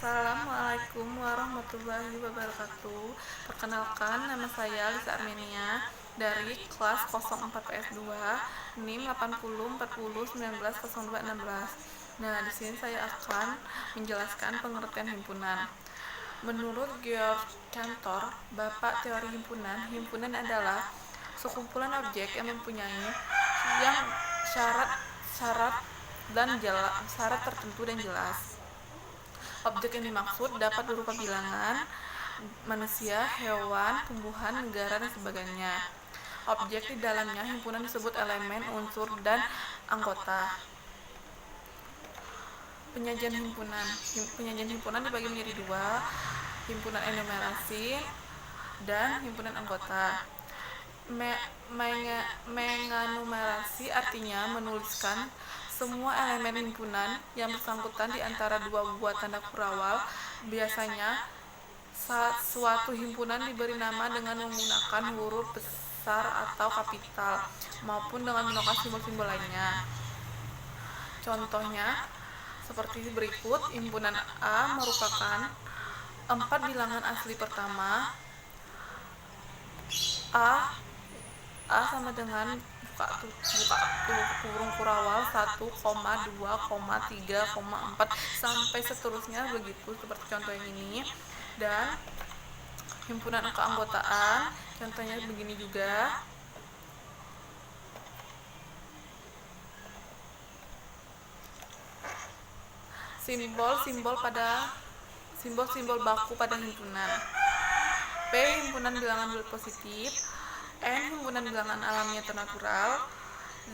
Assalamualaikum warahmatullahi wabarakatuh. Perkenalkan, nama saya Lisa Armenia dari kelas 04 PS2 NIM 8040190216. Nah, di sini saya akan menjelaskan pengertian himpunan. Menurut Georg Cantor, Bapak Teori Himpunan, himpunan adalah sekumpulan objek yang mempunyai yang syarat tertentu dan jelas. Objek yang dimaksud dapat berupa bilangan, manusia, hewan, tumbuhan, negara, dan sebagainya. Objek di dalamnya himpunan disebut elemen, unsur, dan anggota. Penyajian himpunan. Penyajian himpunan dibagi menjadi dua, himpunan enumerasi dan himpunan anggota. Mengenumerasi artinya menuliskan semua elemen himpunan yang bersangkutan di antara dua buah tanda kurawal. Biasanya suatu himpunan diberi nama dengan menggunakan huruf besar atau kapital maupun dengan menggunakan simbol-simbol lainnya. Contohnya seperti berikut. Himpunan A merupakan 4 bilangan asli pertama. A sama dengan buka kurung kurawal 1, 2, 3, 4 sampai seterusnya, begitu seperti contoh yang ini. Dan himpunan keanggotaan contohnya begini juga. Simbol-simbol baku pada himpunan. P himpunan bilangan bulat positif, N himpunan bilangan alami atau natural,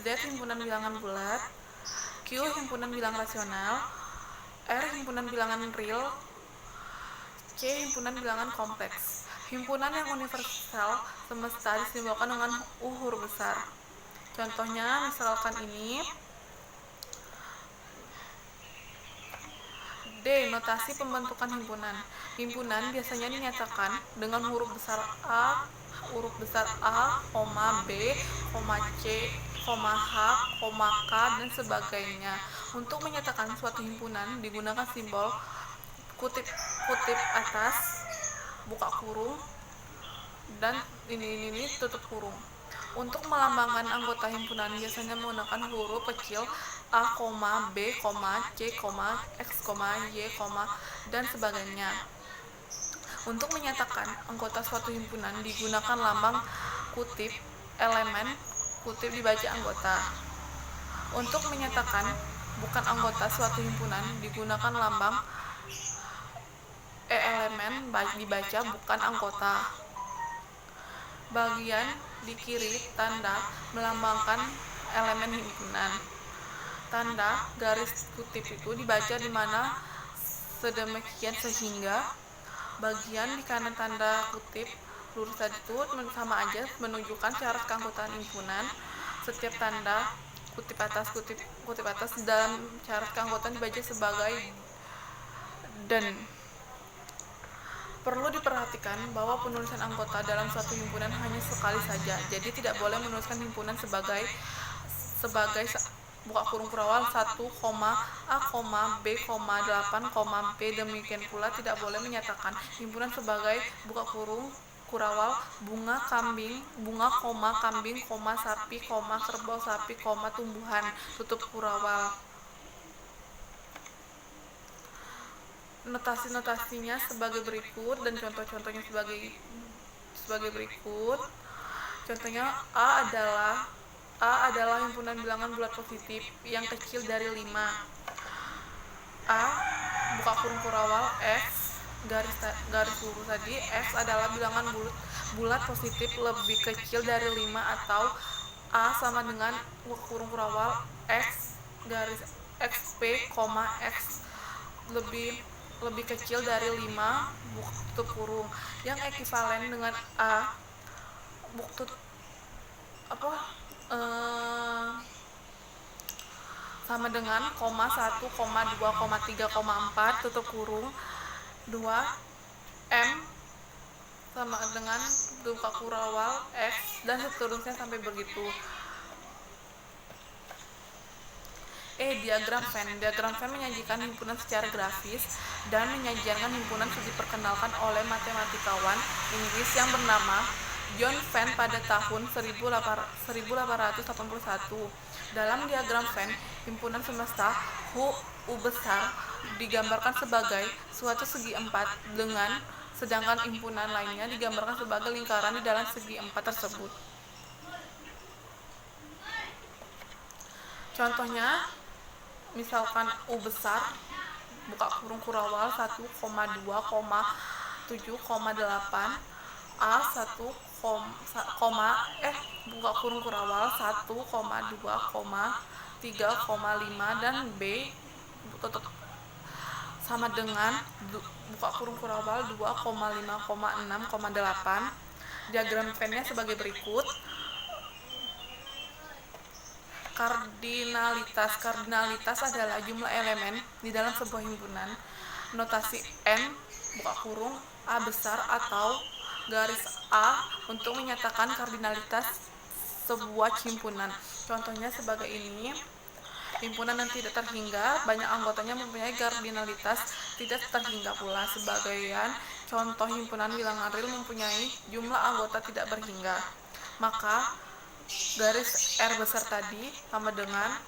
Z himpunan bilangan bulat, Q himpunan bilangan rasional, R himpunan bilangan real, C himpunan bilangan kompleks. Himpunan yang universal semesta disimbolkan dengan huruf besar. Contohnya misalkan ini. D. Notasi pembentukan himpunan. Himpunan biasanya dinyatakan dengan huruf besar A, B, C, H, K, dan sebagainya. Untuk menyatakan suatu himpunan digunakan simbol kutip atas, buka kurung, dan ini tutup kurung. Untuk melambangkan anggota himpunan biasanya menggunakan huruf kecil A, B, C, X, Y, dan sebagainya. Untuk menyatakan anggota suatu himpunan digunakan lambang kutip elemen, kutip dibaca anggota. Untuk menyatakan bukan anggota suatu himpunan digunakan lambang elemen dibaca bukan anggota. Bagian di kiri tanda melambangkan elemen himpunan. Tanda garis kutip itu dibaca di mana sedemikian sehingga bagian di kanan tanda kutip lurus tadi itu sama aja menunjukkan syarat keanggotaan himpunan. Setiap tanda kutip atas dalam syarat keanggotaan dibaca sebagai dan. Perlu diperhatikan bahwa penulisan anggota dalam suatu himpunan hanya sekali saja, jadi tidak boleh menuliskan himpunan sebagai buka kurung kurawal 1, A, B, 8, P. Demikian pula tidak boleh menyatakan himpunan sebagai buka kurung kurawal bunga, kambing, sapi, kerbau, sapi, tumbuhan, tutup kurawal. Notasi-notasinya sebagai berikut dan contoh-contohnya sebagai berikut. Contohnya A adalah himpunan bilangan bulat positif yang kecil dari 5. A buka kurung kurawal X garis lurus tadi, X adalah bilangan bulat positif lebih kecil dari 5 atau A sama dengan buka kurung kurawal X garis XP, X lebih kecil dari 5 tutup kurung, yang ekivalen dengan A sama dengan 1, 2, 3, 4 tutup kurung 2 M sama dengan buka kurawal X dan seterusnya sampai begitu. Diagram Venn. Diagram Venn menyajikan himpunan secara grafis dan menyajikan himpunan diperkenalkan oleh matematikawan Inggris yang bernama John Venn pada tahun 1881. Dalam diagram Venn, himpunan semesta U besar digambarkan sebagai suatu segi empat sedangkan himpunan lainnya digambarkan sebagai lingkaran di dalam segi empat tersebut. Contohnya, misalkan U besar buka kurung kurawal 1,2,7,8 A 1, buka kurung kurawal 1,2,3,5 dan B tutup sama dengan buka kurung kurawal 2,5,6,8. Diagram Venn-nya sebagai berikut. Kardinalitas adalah jumlah elemen di dalam sebuah himpunan. Notasi N buka kurung A besar atau garis A untuk menyatakan kardinalitas sebuah himpunan. Contohnya sebagai ini. Himpunan yang tidak terhingga, banyak anggotanya mempunyai kardinalitas tidak terhingga pula. Sebagian contoh himpunan bilangan real mempunyai jumlah anggota tidak berhingga. Maka garis R besar tadi sama dengan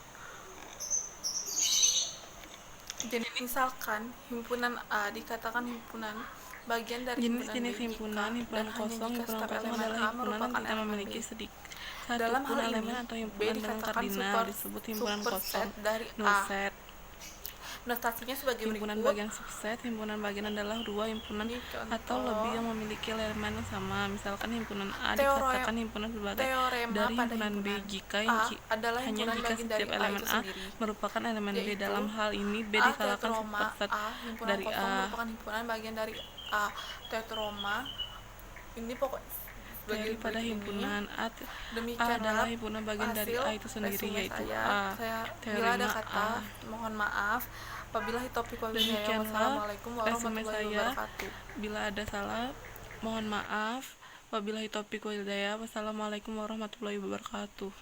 misalkan himpunan A dikatakan himpunan bagian dari jenis himpunan kosong. Himpunan kosong adalah himpunan yang tidak memiliki satu pun elemen atau himpunan dengan kardinal disebut himpunan kosong. Nullset. Notasinya sebagai himpunan berikut. Bagian subset. Himpunan bagian adalah dua himpunan atau lebih yang memiliki elemen yang sama. Misalkan himpunan A dikatakan himpunan sebagai dari himpunan B jika hanya jika setiap elemen A merupakan elemen B. Dalam hal ini B dikalahkan seperset dari A. Merupakan himpunan bagian dari A. Tetroma ini pokoknya daripada himpunan A adalah himpunan bagian dari A itu sendiri, yaitu A. Bila ada kata mohon maaf. Wabillahi taufiq wal hidayah. Wassalamualaikum warahmatullahi wabarakatuh. Bila ada salah mohon maaf. Wabillahi taufiq wal hidayah. Wassalamualaikum warahmatullahi wabarakatuh.